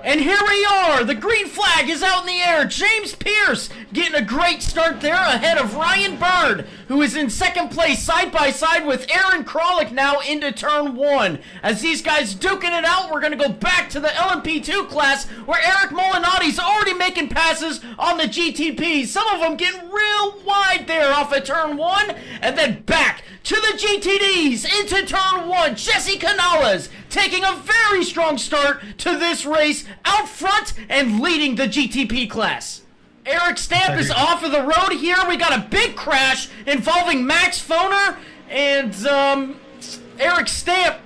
And here we are, the green flag is out in the air. James Pierce getting a great start there ahead of Ryan Bird, who is in second place side by side with Aaron Kralik now into turn one. As these guys duking it out, we're going to go back to the LMP2 class where Eric Molinatti's already making passes on the GTP. Some of them getting real wide there off of turn one, and then back to the GTDs into turn one. Jesse Canales taking a very strong start to this race out front and leading the GTP class. Eric Stamp is off of the road here. We got a big crash involving Max Foner and Eric Stamp.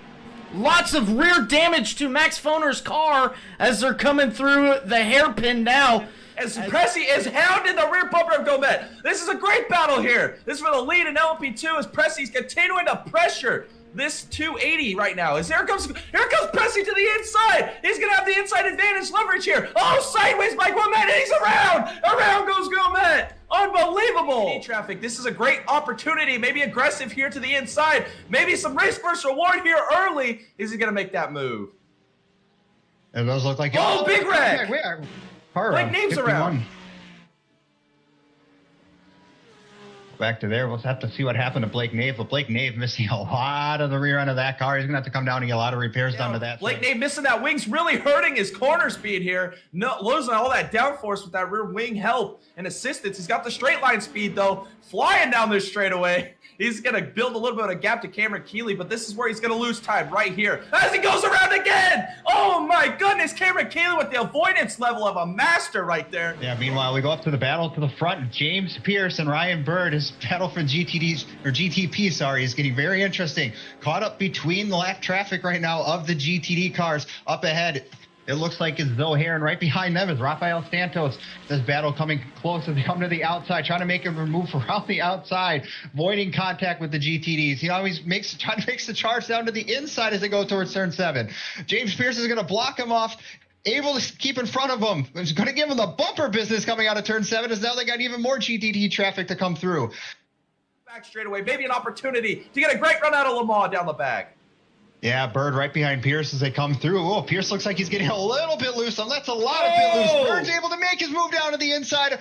Lots of rear damage to Max Foner's car as they're coming through the hairpin now. As Pressy is hounding the rear bumper of Gomet. This is a great battle here. This is for the lead in LMP2 as Pressy's continuing to pressure this 280 right now. As here comes Pressy to the inside. He's gonna have the inside advantage leverage here. Oh, sideways by Gomet, and he's around. Around goes Gomet. Unbelievable. Traffic. This is a great opportunity. Maybe aggressive here to the inside. Maybe some race first reward here early. Is he gonna make that move? It does look like oh, big wreck. Like names around. Back to there. We'll have to see what happened to Blake Nave. But Blake Nave missing a lot of the rear end of that car. He's going to have to come down and get a lot of repairs done to that. Blake Nave missing that wing's really hurting his corner speed here. No, losing all that downforce with that rear wing help and assistance. He's got the straight line speed, though. Flying down this straightaway. He's going to build a little bit of a gap to Cameron Keeley, but this is where he's going to lose time right here as he goes around again. Oh, my goodness. Cameron Keeley with the avoidance level of a master right there. Yeah, meanwhile, we go up to the battle to the front. James Pierce and Ryan Bird. His battle for GTP, sorry, is getting very interesting. Caught up between the lap traffic right now of the GTD cars up ahead. It looks like it's Zoe Heron. Right behind them is Rafael Santos. This battle coming close as they come to the outside, trying to make him move around the outside, avoiding contact with the GTDs. He always trying to make the charge down to the inside as they go towards turn 7. James Pierce is going to block him off, able to keep in front of him. It's going to give him the bumper business coming out of turn 7 as now they got even more GTD traffic to come through. Back straight away, maybe an opportunity to get a great run out of Lamar down the back. Yeah, Bird right behind Pierce as they come through. Oh, Pierce looks like he's getting a little bit loose. That's a lot of bit loose. Bird's able to make his move down to the inside,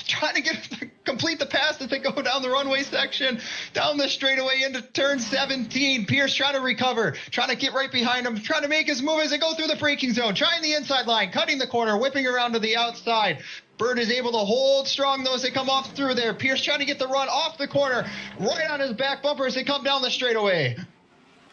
trying to complete the pass as they go down the runway section, down the straightaway into turn 17. Pierce trying to recover, trying to get right behind him, trying to make his move as they go through the braking zone, trying the inside line, cutting the corner, whipping around to the outside. Bird is able to hold strong though as they come off through there. Pierce trying to get the run off the corner, right on his back bumper as they come down the straightaway.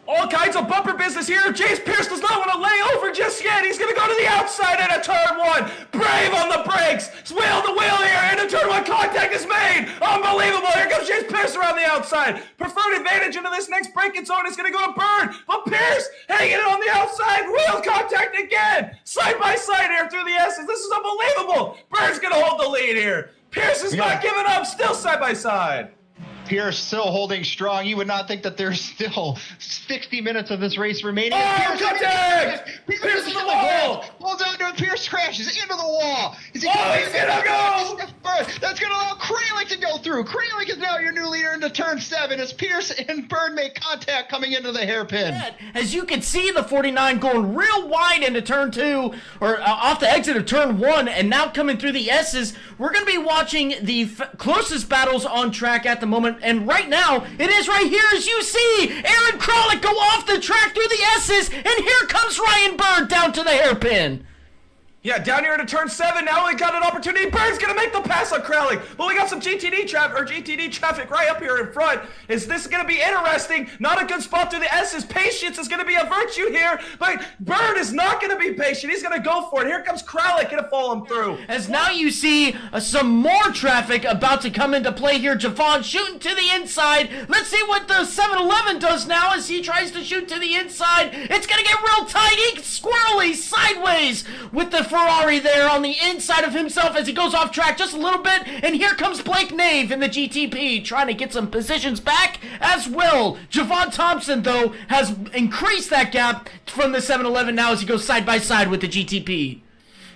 All kinds of bumper business here. James Pierce does not want to lay over just yet. He's going to go to the outside at a turn 1. Brave on the brakes. Wheel to wheel here. And a turn 1 contact is made. Unbelievable. Here comes James Pierce around the outside. Preferred advantage into this next braking zone is going to go to Bird. But Pierce hanging it on the outside. Wheel contact again. Side by side here through the S's. This is unbelievable. Bird's going to hold the lead here. Pierce is not giving up. Still side by side. Pierce still holding strong. You would not think that there's still 60 minutes of this race remaining. Oh, contact! Pierce is the wall! Holds on to it. Pierce crashes into the wall. He's gonna go! That's gonna allow Kralik to go through. Kralik is now your new leader into turn 7 as Pierce and Bird make contact coming into the hairpin. As you can see, the 49 going real wide into turn 2, or off the exit of turn 1, and now coming through the S's. We're gonna be watching the closest battles on track at the moment. And right now, it is right here as you see Aaron Kralik go off the track through the S's, and here comes Ryan Bird down to the hairpin. Yeah, down here to turn 7, now we got an opportunity. Bird's gonna make the pass on Kralik, but we got some GTD traffic right up here in front. Is this gonna be interesting? Not a good spot through the S's. Patience is gonna be a virtue here, but Bird is not gonna be patient. He's gonna go for it. Here comes Kralik, gonna follow him through. As now you see some more traffic about to come into play here. Javon shooting to the inside. Let's see what the 7-Eleven does now as he tries to shoot to the inside. It's gonna get real tight. He's squirrely sideways with the Ferrari there on the inside of himself as he goes off track just a little bit, and here comes Blake Nave in the GTP trying to get some positions back as well. Javon Thompson though has increased that gap from the 7-Eleven now as he goes side by side with the GTP.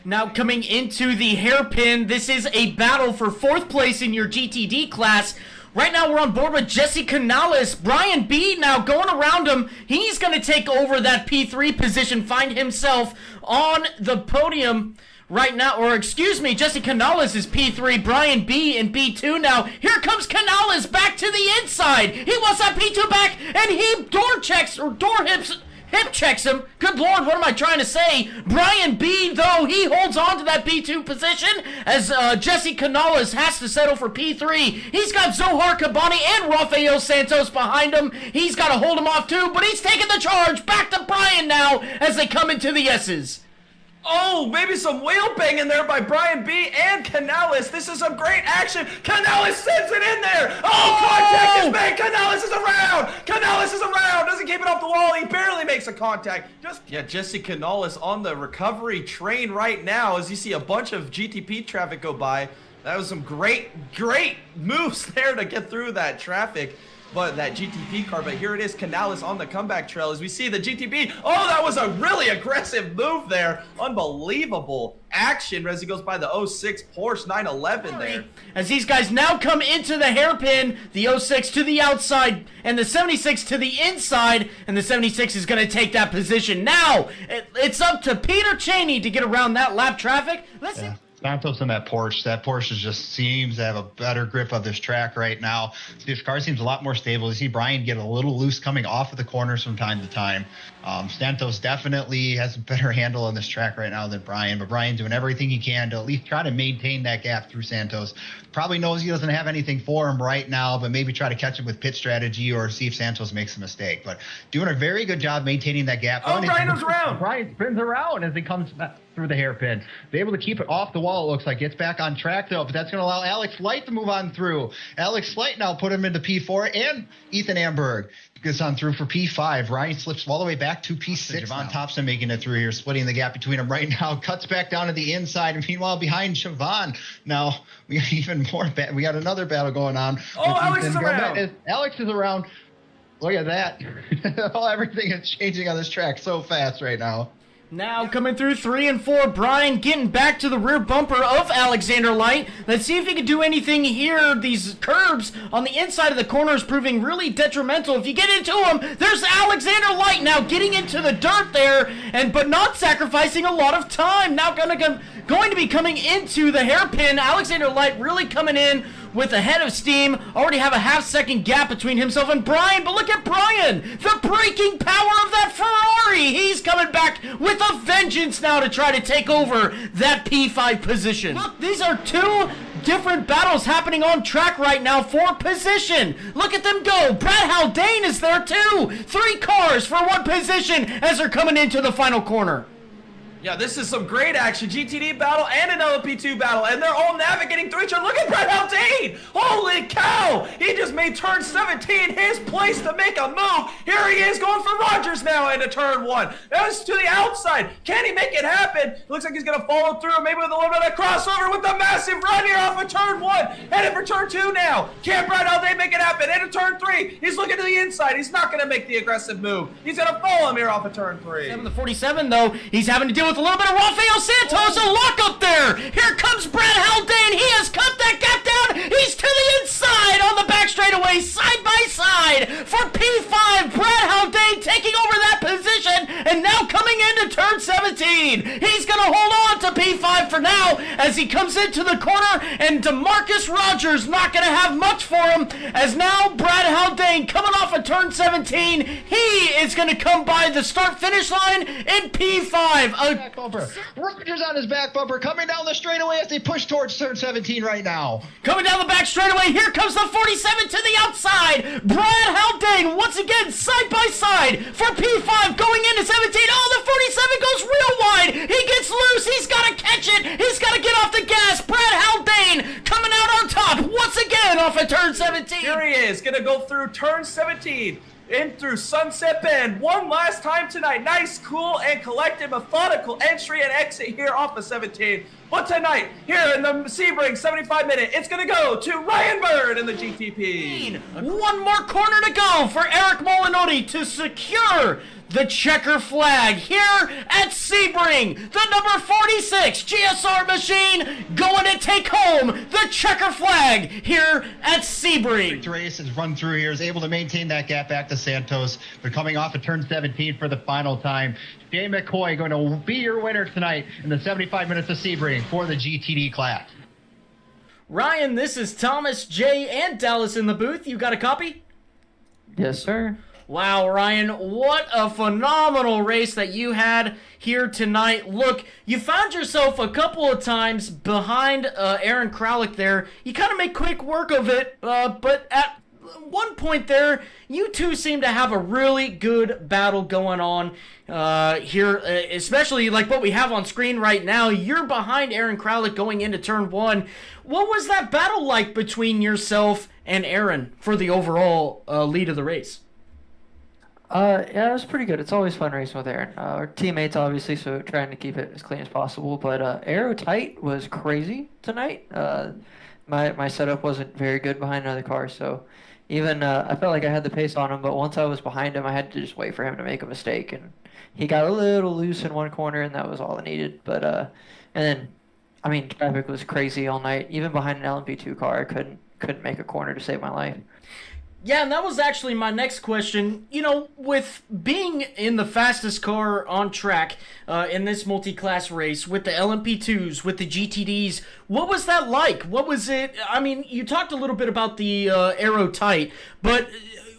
Now coming into the hairpin, this is a battle for 4th place in your GTD class Right now we're on board with Jesse Canales. Brian B now going around him. He's going to take over that P3 position, find himself on the podium right now. Or excuse me, Jesse Canales is P3, Brian B in B2 now. Here comes Canales back to the inside. He wants that P2 back, and he hip checks him. Good Lord, what am I trying to say? Brian B, though, he holds on to that B2 position as Jesse Canales has to settle for P3. He's got Zohar Kabani and Rafael Santos behind him. He's got to hold him off too, but he's taking the charge. Back to Brian now as they come into the S's. Oh, maybe some wheel banging there by Brian B and Canales. This is some great action. Canales sends it in there. Oh, contact is made. Canales is around. Canales is around. Doesn't keep it off the wall. He barely makes a contact. Jesse Canales on the recovery train right now as you see a bunch of GTP traffic go by. That was some great moves there to get through that traffic. But that GTP car, but here it is, Canales on the comeback trail as we see the GTP. Oh, that was a really aggressive move there. Unbelievable action as he goes by the 06 Porsche 911 there. As these guys now come into the hairpin, the 06 to the outside and the 76 to the inside, and the 76 is going to take that position. Now, it's up to Peter Cheney to get around that lap traffic. Let's see. Santos in that Porsche just seems to have a better grip of this track right now. This car seems a lot more stable. You see Brian get a little loose coming off of the corners from time to time. Santos definitely has a better handle on this track right now than Brian, but Brian's doing everything he can to at least try to maintain that gap through Santos. Probably knows he doesn't have anything for him right now, but maybe try to catch him with pit strategy or see if Santos makes a mistake. But doing a very good job maintaining that gap. Oh, Brian goes around. Brian spins around as he comes back through the hairpin. They're able to keep it off the wall, it looks like. Gets back on track, though, but that's going to allow Alex Light to move on through. Alex Light now put him into P4, and Ethan Amberg gets on through for P5. Ryan slips all the way back to P6. Javon Thompson making it through here, splitting the gap between them right now. Cuts back down to the inside, and meanwhile behind Javon. Now, we got even more we got another battle going on. Oh, Alex is around. Alex is around. Look at that. Everything is changing on this track so fast right now. Now coming through 3 and 4, Brian getting back to the rear bumper of Alexander Light. Let's see if he can do anything here. These curbs on the inside of the corners proving really detrimental. If you get into them, there's Alexander Light now getting into the dirt there, but not sacrificing a lot of time. Now going to be coming into the hairpin. Alexander Light really coming in with a head of steam. Already have a half-second gap between himself and Brian, but look at Brian! The braking power of that Ferrari! He's coming back with a vengeance now to try to take over that P5 position. Look, these are two different battles happening on track right now for position. Look at them go. Brad Haldane is there too. 3 cars for 1 position as they're coming into the final corner. Yeah, this is some great action. GTD battle and another P2 battle, and they're all navigating through each other. Look at Brett Haldane! Holy cow! He just made turn 17 his place to make a move. Here he is going for Rogers now into turn 1. That was to the outside. Can he make it happen? Looks like he's going to follow through, maybe with a little bit of crossover with the massive run here off of turn 1. Headed for turn 2 now. Can Brett Haldane make it happen? Into turn 3. He's looking to the inside. He's not going to make the aggressive move. He's going to follow him here off of turn 3. 7-47 though. He's having to deal with a little bit of Rafael Santos, a lock up there. Here comes Brad Haldane. He has cut that gap down. He's to the inside on the back straightaway, side by side for P5. Brad Haldane taking over that position, and now coming into turn 17. He's going to hold on to P5 for now as he comes into the corner, and DeMarcus Rogers not going to have much for him as now Brad Haldane coming off of turn 17. He is going to come by the start-finish line in P5. Rogers on his back bumper, coming down the straightaway as they push towards turn 17 right now. Coming down the back straightaway, here comes the 47 to the outside. Brad Haldane once again side by side for P5 going into 17. Oh, the 47 goes real wide. He gets loose. He's got to catch it. He's got to get off the gas. Brad Haldane coming out on top once again off of turn 17. Here he is, going to go through turn 17. in through Sunset Bend one last time tonight. Nice, cool, and collected, methodical entry and exit here off of 17. But tonight, here in the Sebring 75-minute, it's going to go to Ryan Bird in the GTP. One more corner to go for Eric Molinatti to secure the checker flag here at Sebring. The number 46 GSR machine going to take home the checker flag here at Sebring. Race has run through here, is able to maintain that gap back to Santos. They're coming off of turn 17 for the final time. Shea McCoy going to be your winner tonight in the 75 minutes of Sebring for the GTD class. Ryan, this is Thomas, Jay, and Dallas in the booth. You got a copy? Yes, sir. Wow, Ryan, what a phenomenal race that you had here tonight. Look, you found yourself a couple of times behind Aaron Kralik there. You kind of made quick work of it, but at one point there, you two seem to have a really good battle going on here, especially like what we have on screen right now. You're behind Aaron Kralik going into turn 1. What was that battle like between yourself and Aaron for the overall lead of the race? Yeah, it was pretty good. It's always fun racing with Aaron. Our teammates, obviously, so trying to keep it as clean as possible. But aero tight was crazy tonight. My setup wasn't very good behind another car, so even I felt like I had the pace on him. But once I was behind him, I had to just wait for him to make a mistake, and he got a little loose in one corner, and that was all I needed. But and then, I mean, traffic was crazy all night. Even behind an LMP2 car, I couldn't make a corner to save my life. Yeah, and that was actually my next question. You know, with being in the fastest car on track in this multi-class race, with the LMP2s, with the GTDs, what was that like? What was it? I mean, you talked a little bit about the aero tight, but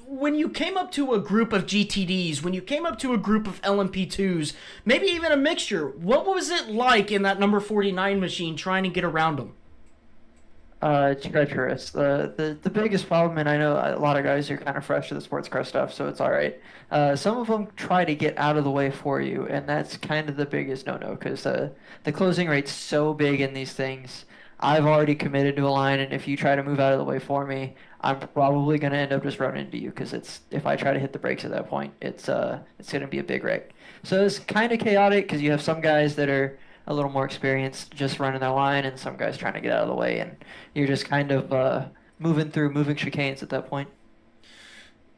when you came up to a group of GTDs, when you came up to a group of LMP2s, maybe even a mixture, what was it like in that number 49 machine trying to get around them? Treacherous. The biggest problem, and I know a lot of guys are kind of fresh to the sports car stuff, so it's all right. Some of them try to get out of the way for you, and that's kind of the biggest no-no, because the closing rate's so big in these things. I've already committed to a line, and if you try to move out of the way for me, I'm probably going to end up just running into you, because if I try to hit the brakes at that point, it's going to be a big wreck. So it's kind of chaotic, because you have some guys that are a little more experienced just running their line, and some guys trying to get out of the way, and you're just kind of moving chicanes at that point.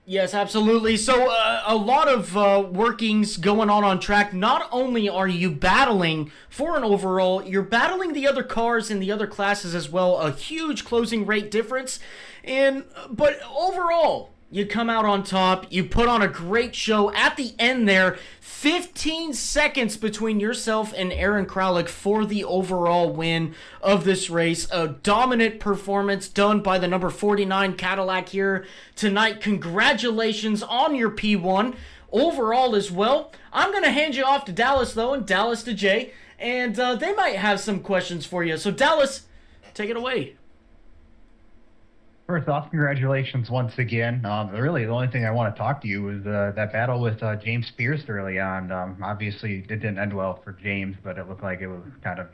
Yes, absolutely. So a lot of workings going on track. Not only are you battling for an overall, you're battling the other cars in the other classes as well. A huge closing rate difference. But overall, you come out on top. You put on a great show at the end there. 15 seconds between yourself and Aaron Kralik for the overall win of this race. A dominant performance done by the number 49 Cadillac here tonight. Congratulations on your P1 overall as well. I'm going to hand you off to Dallas, though, and Dallas to Jay. And they might have some questions for you. So, Dallas, take it away. First off, congratulations once again. Really, the only thing I want to talk to you was that battle with James Pierce early on. Obviously, it didn't end well for James, but it looked like it was kind of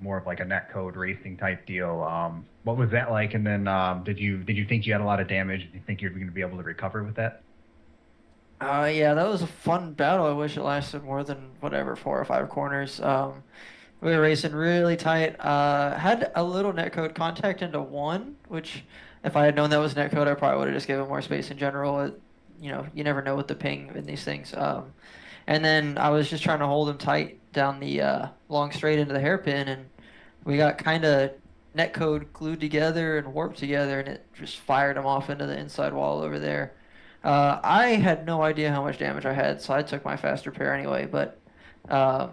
more of like a netcode racing type deal. What was that like? And then did you think you had a lot of damage? Did you think you were going to be able to recover with that? Yeah, that was a fun battle. I wish it lasted more than, 4 or 5 corners. We were racing really tight. Had a little netcode contact into 1, which... if I had known that was netcode, I probably would have just given more space in general. You never know with the ping in these things. And then I was just trying to hold him tight down the long straight into the hairpin, and we got kind of netcode glued together and warped together, and it just fired him off into the inside wall over there. I had no idea how much damage I had, so I took my fast repair anyway. But yeah,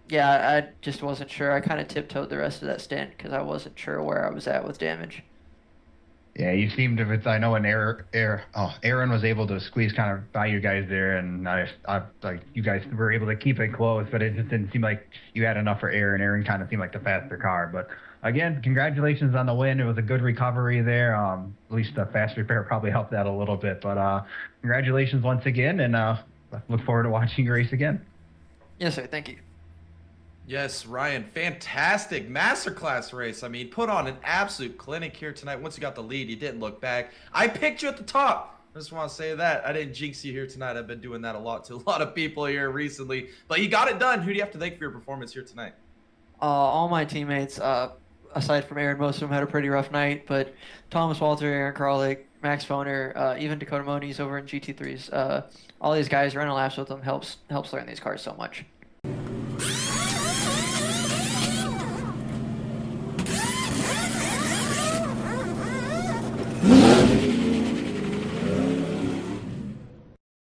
I just wasn't sure. I kind of tiptoed the rest of that stint because I wasn't sure where I was at with damage. Yeah, you seemed to. I know when Aaron was able to squeeze kind of by you guys there, and I like you guys were able to keep it close, but it just didn't seem like you had enough for Aaron. Aaron kind of seemed like the faster car. But again, congratulations on the win. It was a good recovery there. At least the fast repair probably helped that a little bit. But congratulations once again, and look forward to watching you race again. Yes, sir. Thank you. Yes, Ryan, fantastic masterclass race. I mean, put on an absolute clinic here tonight. Once you got the lead, you didn't look back. I picked you at the top I just want to say that. I didn't jinx you here tonight. I've been doing that a lot to a lot of people here recently. But you got it done. Who do you have to thank for your performance here tonight? All my teammates, aside from Aaron, most of them had a pretty rough night. But Thomas Walter, Aaron Kralik, Max Foner, even Dakota Moniz over in GT3s, all these guys running laps with them helps learn these cars so much.